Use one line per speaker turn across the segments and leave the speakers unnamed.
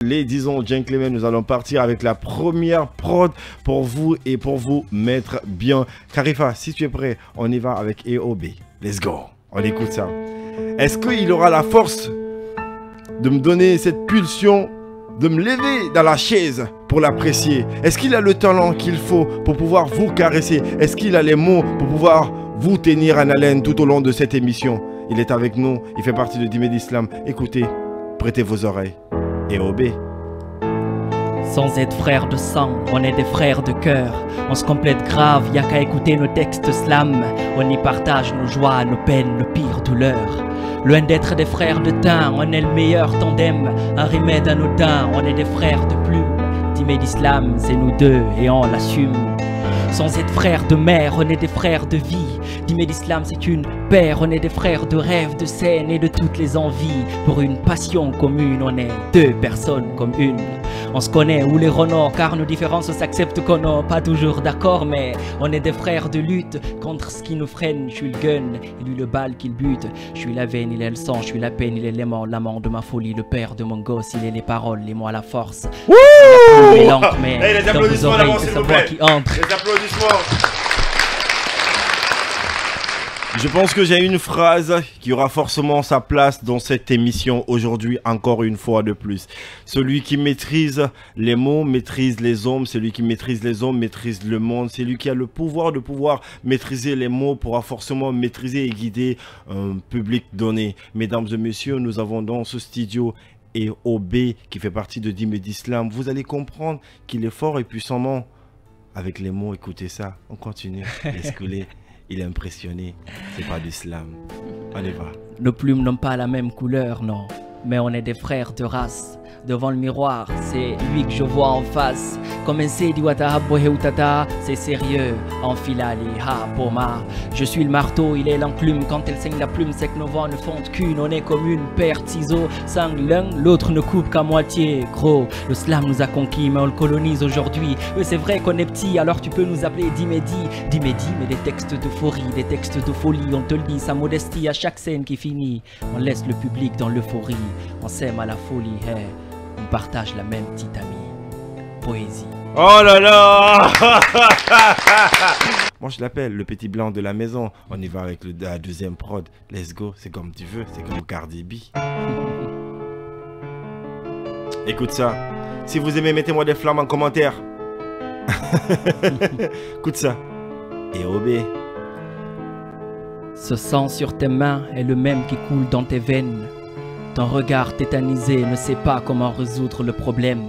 Ladies and gentlemen, nous allons partir avec la première prod pour vous et pour vous mettre bien. Khalifa, si tu es prêt, on y va avec EOB. Let's go. On écoute ça. Est-ce qu'il aura la force de me donner cette pulsion, de me lever dans la chaise pour l'apprécier? Est-ce qu'il a le talent qu'il faut pour pouvoir vous caresser? Est-ce qu'il a les mots pour pouvoir vous tenir en haleine tout au long de cette émission? Il est avec nous, il fait partie de Dîmet d'Islam. Écoutez, prêtez vos oreilles. EOB.
Sans être frères de sang, on est des frères de cœur. On se complète grave, y'a qu'à écouter nos textes slam. On y partage nos joies, nos peines, nos pires douleurs. Loin d'être des frères de teint, on est le meilleur tandem. Un remède anodin, on est des frères de plume. Dîmet d'Islam, c'est nous deux et on l'assume. Sans être frères de mère, on est des frères de vie. Dîmet d'Islam, c'est une paire, on est des frères de rêve, de scène et de toutes les envies. Pour une passion commune, on est deux personnes comme une. On se connaît ou les renards, car nos différences s'acceptent qu'on n'est pas toujours d'accord. Mais on est des frères de lutte contre ce qui nous freine. Je suis le gun, et lui le bal qu'il bute. Je suis la veine, il est le sang, je suis la peine, il est l'aimant. L'amant de ma folie, le père de mon gosse, il est les paroles, les mots à la force.
Wouh!
Mais
hey, les applaudissements d'avant, s'il vous plaît.
Qui entre.
Les applaudissements. Je pense que j'ai une phrase qui aura forcément sa place dans cette émission aujourd'hui, encore une fois de plus. Celui qui maîtrise les mots, maîtrise les hommes. Celui qui maîtrise les hommes, maîtrise le monde. Celui qui a le pouvoir de pouvoir maîtriser les mots pourra forcément maîtriser et guider un public donné. Mesdames et messieurs, nous avons dans ce studio EOB qui fait partie de Dîmet d'Islam. Vous allez comprendre qu'il est fort et puissamment avec les mots. Écoutez ça, on continue. L'escoulé. Il est impressionné, c'est pas du slam. On y va.
Nos plumes n'ont pas la même couleur, non. Mais on est des frères de race. Devant le miroir, c'est lui que je vois en face. Comme un Sedi Watahaboheutata, c'est sérieux. Enfilali, ha, poma. Je suis le marteau, il est l'enclume. Quand elle saigne la plume, c'est que nos vents ne font qu'une. On est comme une paire de ciseaux. Sang l'un, l'autre ne coupe qu'à moitié. Gros, le slam nous a conquis, mais on le colonise aujourd'hui. C'est vrai qu'on est petit, alors tu peux nous appeler Dimedi. Dimedi, mais des textes d'euphorie, des textes de folie. On te le dit, sa modestie à chaque scène qui finit. On laisse le public dans l'euphorie. On s'aime à la folie, hey. On partage la même petite amie. Poésie.
Oh là là. Moi je l'appelle le petit blanc de la maison. On y va avec la deuxième prod. Let's go, c'est comme tu veux, c'est comme Cardi B. Écoute ça. Si vous aimez, mettez-moi des flammes en commentaire. Écoute ça. EOB.
Ce sang sur tes mains est le même qui coule dans tes veines. Ton regard tétanisé ne sait pas comment résoudre le problème.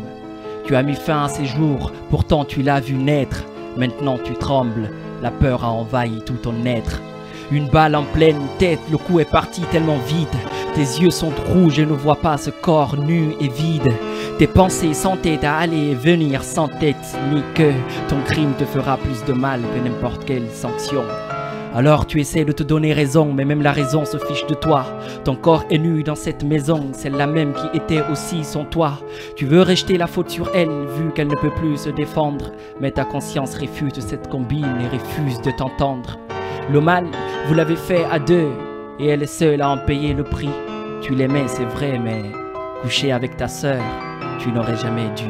Tu as mis fin à ces jours, pourtant tu l'as vu naître. Maintenant tu trembles, la peur a envahi tout ton être. Une balle en pleine tête, le coup est parti tellement vite. Tes yeux sont rouges et ne voient pas ce corps nu et vide. Tes pensées s'entêtent à aller et venir sans tête ni queue. Ton crime te fera plus de mal que n'importe quelle sanction. Alors tu essaies de te donner raison, mais même la raison se fiche de toi. Ton corps est nu dans cette maison, celle-là même qui était aussi son toit. Tu veux rejeter la faute sur elle, vu qu'elle ne peut plus se défendre. Mais ta conscience réfute cette combine et refuse de t'entendre. Le mal, vous l'avez fait à deux, et elle est seule à en payer le prix. Tu l'aimais, c'est vrai, mais coucher avec ta sœur, tu n'aurais jamais dû.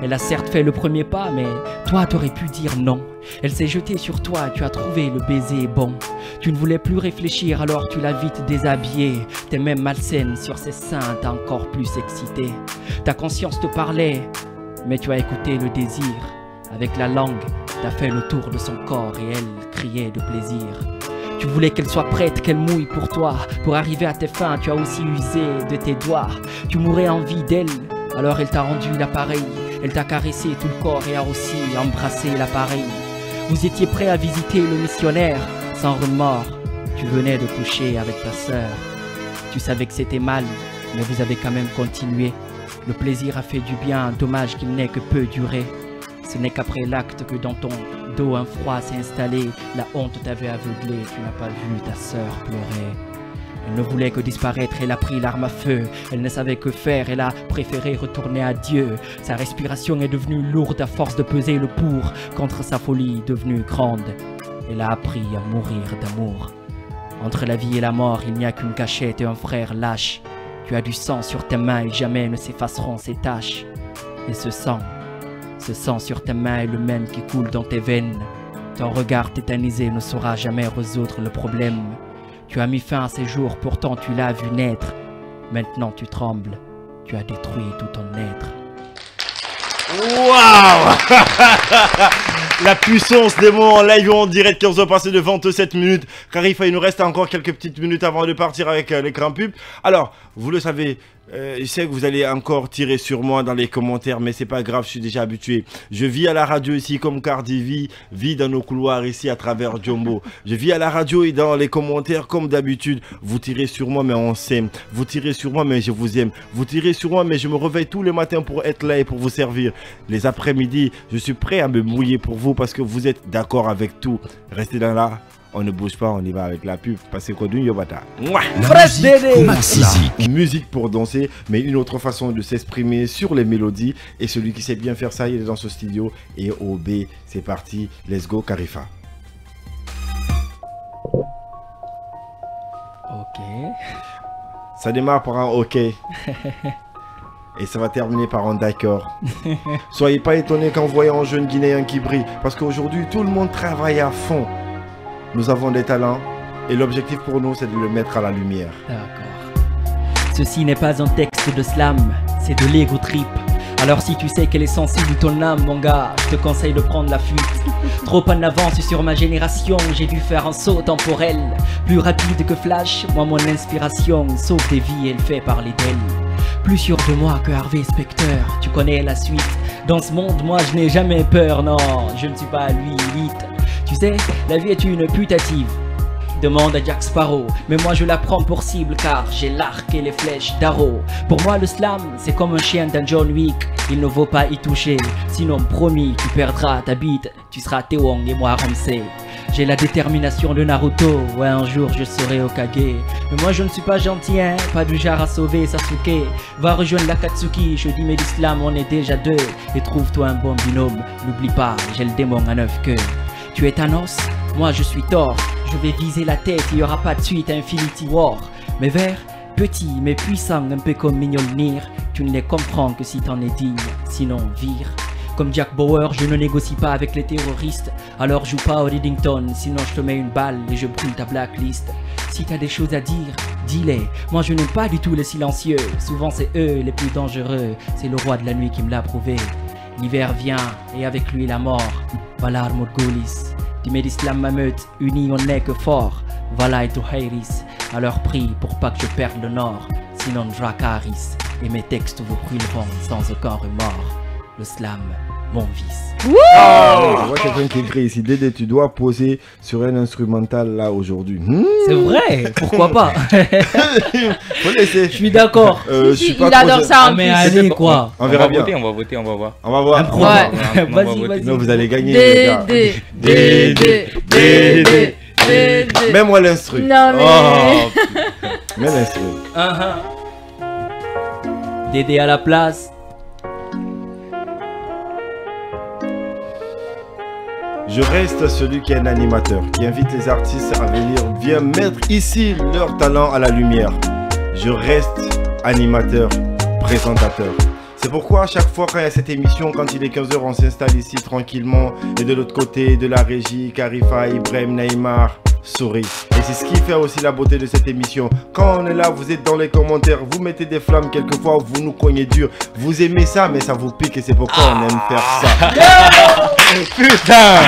Elle a certes fait le premier pas, mais toi t'aurais pu dire non. Elle s'est jetée sur toi, tu as trouvé le baiser bon. Tu ne voulais plus réfléchir, alors tu l'as vite déshabillée. T'es même malsaine sur ses seins, t'as encore plus excité. Ta conscience te parlait, mais tu as écouté le désir. Avec la langue, t'as fait le tour de son corps et elle criait de plaisir. Tu voulais qu'elle soit prête, qu'elle mouille pour toi. Pour arriver à tes fins, tu as aussi usé de tes doigts. Tu mourais en vie d'elle, alors elle t'a rendu l'appareil. Elle t'a caressé tout le corps et a aussi embrassé l'appareil. Vous étiez prêt à visiter le missionnaire, sans remords. Tu venais de coucher avec ta sœur. Tu savais que c'était mal, mais vous avez quand même continué. Le plaisir a fait du bien, dommage qu'il n'ait que peu duré. Ce n'est qu'après l'acte que dans ton dos un froid s'est installé. La honte t'avait aveuglé, tu n'as pas vu ta sœur pleurer. Elle ne voulait que disparaître, elle a pris l'arme à feu. Elle ne savait que faire, elle a préféré retourner à Dieu. Sa respiration est devenue lourde à force de peser le pour contre sa folie devenue grande. Elle a appris à mourir d'amour. Entre la vie et la mort, il n'y a qu'une cachette et un frère lâche. Tu as du sang sur tes mains et jamais ne s'effaceront ces taches. Et ce sang sur tes mains est le même qui coule dans tes veines. Ton regard tétanisé ne saura jamais résoudre le problème. Tu as mis fin à ces jours, pourtant tu l'as vu naître. Maintenant tu trembles, tu as détruit tout ton être.
Waouh. La puissance des mots en live ou en direct qui ont passé de 27 minutes. Khalifa, il nous reste encore quelques petites minutes avant de partir avec l'écran pub. Alors, vous le savez, je sais que vous allez encore tirer sur moi dans les commentaires, mais c'est pas grave, je suis déjà habitué. Je vis à la radio ici comme Cardi vit dans nos couloirs ici à travers Jumbo. Je vis à la radio et dans les commentaires comme d'habitude. Vous tirez sur moi, mais on s'aime. Vous tirez sur moi, mais je vous aime. Vous tirez sur moi, mais je me réveille tous les matins pour être là et pour vous servir. Les après-midi, je suis prêt à me mouiller pour vous parce que vous êtes d'accord avec tout. Restez là. On ne bouge pas, on y va avec la pub. Parce que Kodun Yobata. Musique pour danser, mais une autre façon de s'exprimer sur les mélodies. Et celui qui sait bien faire ça, il est dans ce studio. Et OB, c'est parti. Let's go, Khalifa.
Ok.
Ça démarre par un OK. Et ça va terminer par un d'accord. Soyez pas étonnés quand vous voyez un jeune Guinéen qui brille. Parce qu'aujourd'hui, tout le monde travaille à fond. Nous avons des talents et l'objectif pour nous, c'est de le mettre à la lumière.
D'accord. Ceci n'est pas un texte de slam, c'est de l'ego trip. Alors si tu sais qu'elle est sensible ton âme, mon gars, je te conseille de prendre la fuite. Trop en avance sur ma génération, j'ai dû faire un saut temporel. Plus rapide que Flash, moi mon inspiration sauve des vies et elle fait parler d'elle. Plus sûr de moi que Harvey Specter, tu connais la suite. Dans ce monde, moi je n'ai jamais peur, non, je ne suis pas lui élite. Tu sais, la vie est une putative. Demande à Jack Sparrow, mais moi je la prends pour cible car j'ai l'arc et les flèches d'Arrow. Pour moi le slam, c'est comme un chien d'un John Wick, il ne vaut pas y toucher. Sinon promis, tu perdras ta bite, tu seras Tewong et moi Ramsey. J'ai la détermination de Naruto, ouais un jour je serai Hokage. Mais moi je ne suis pas gentil hein, pas du genre à sauver Sasuke. Va rejoindre l'Akatsuki, je dis mais l'islam on est déjà deux. Et trouve-toi un bon binôme, n'oublie pas, j'ai le démon à 9 queues. Tu es Thanos, moi je suis Thor. Je vais viser la tête, il n'y aura pas de suite à Infinity War. Mes vers, petits mais puissants, un peu comme Mjolnir. Tu ne les comprends que si t'en es digne, sinon vire. Comme Jack Bauer, je ne négocie pas avec les terroristes. Alors joue pas au Reddington, sinon je te mets une balle et je brûle ta blacklist. Si t'as des choses à dire, dis-les. Moi je n'aime pas du tout les silencieux. Souvent c'est eux les plus dangereux. C'est le roi de la nuit qui me l'a prouvé. L'hiver vient et avec lui la mort. Valar Morghulis, Timé d'Islam Mameut, unis on n'est que fort. Valaï to Heiris, alors prie pour pas que je perde le nord. Sinon Dracarys, et mes textes vous brûleront sans aucun remords. Le slam, mon vice.
Je vois quelqu'un qui écrit ici. Dédé, tu dois poser sur un instrumental là aujourd'hui.
C'est vrai, pourquoi pas.
Faut laisser.
Je suis d'accord.
Il adore ça.
Mais allez quoi.
On verra bien.
On va voter, on va voir.
On va voir.
Ouais.
Vas-y.
Non, vous allez gagner. Les gars.
Dédé.
Mets-moi l'instru.
Non mais...
Mets l'instru.
Dédé à la place.
Je reste celui qui est un animateur, qui invite les artistes à venir bien mettre ici leur talent à la lumière. Je reste animateur, présentateur. C'est pourquoi à chaque fois quand il y a cette émission, quand il est 15h, on s'installe ici tranquillement. Et de l'autre côté de la régie, Khalifa, Ibrahim, Neymar sourit. Et c'est ce qui fait aussi la beauté de cette émission. Quand on est là, vous êtes dans les commentaires, vous mettez des flammes quelquefois, vous nous cognez dur. Vous aimez ça, mais ça vous pique et c'est pourquoi on aime faire ça. Putain.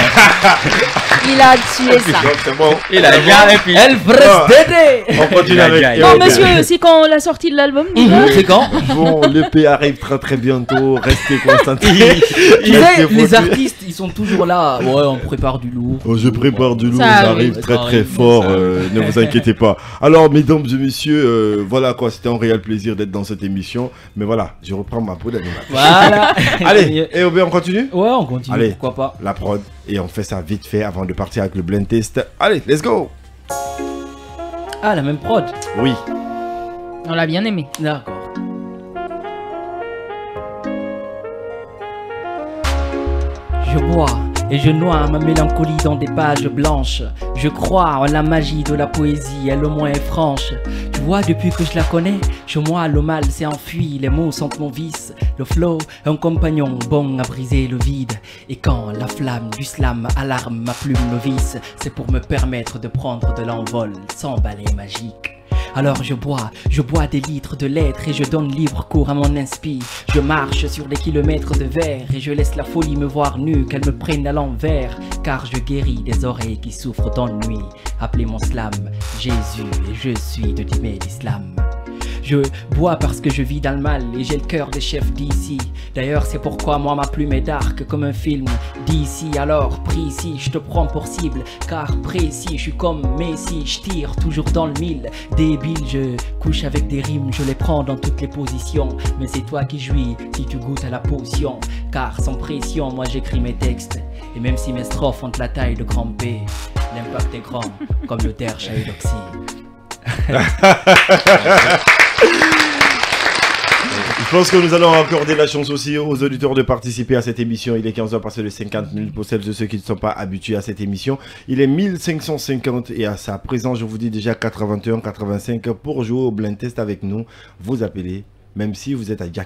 Il a tué ça.
Donc c'est bon.
Il a bien et puis...
Elle presse Dédé.
On continue avec...
Non monsieur, c'est quand la sortie de l'album déjà?
C'est quand?
Bon, l'EP arrive très très bientôt, restez concentrés.
Tu sais, les artistes, ils sont toujours là. Ouais, on prépare du lourd.
Oh, je prépare du lourd,
Ça
ça
arrive.
arrive très très fort, ne vous inquiétez pas. Alors mesdames et messieurs, voilà quoi, c'était un réel plaisir d'être dans cette émission. Mais voilà, je reprends ma peau d'animal.
Voilà.
Allez, et on continue?
Ouais, on continue,
Allez.
pourquoi pas.
La prod, et on fait ça vite fait avant de partir avec le blind test. Allez, let's go.
Ah, la même prod.
Oui.
On l'a bien aimé.
D'accord. Je bois et je noie ma mélancolie dans des pages blanches. Je crois en la magie de la poésie, elle au moins est franche. Tu vois, depuis que je la connais, chez moi le mal s'est enfui, les mots sentent mon vice. Le flow, un compagnon bon à briser le vide. Et quand la flamme du slam alarme ma plume novice, c'est pour me permettre de prendre de l'envol sans balai magique. Alors je bois des litres de lettres et je donne libre cours à mon inspi. Je marche sur des kilomètres de verre et je laisse la folie me voir nu, qu'elle me prenne à l'envers. Car je guéris des oreilles qui souffrent d'ennui. Appelez mon slam Jésus et je suis de Dimé l'Islam. Je bois parce que je vis dans le mal et j'ai le cœur des chefs d'ici. D'ailleurs c'est pourquoi moi ma plume est dark comme un film d'ici. Alors pris ici, je te prends pour cible, car précis, je suis comme Messi, je tire toujours dans le mille. Débile, je couche avec des rimes, je les prends dans toutes les positions. Mais c'est toi qui jouis si tu goûtes à la potion, car sans pression moi j'écris mes textes. Et même si mes strophes ont la taille de grand P, l'impact est grand comme le Derche à Eudoxie.
Je pense que nous allons accorder la chance aussi aux auditeurs de participer à cette émission. Il est 15h passé de 50 minutes pour celles de ceux qui ne sont pas habitués à cette émission. Il est 1550 et à sa présence, je vous dis déjà 81, 85 pour jouer au blind test avec nous. Vous appelez, même si vous êtes à Jack.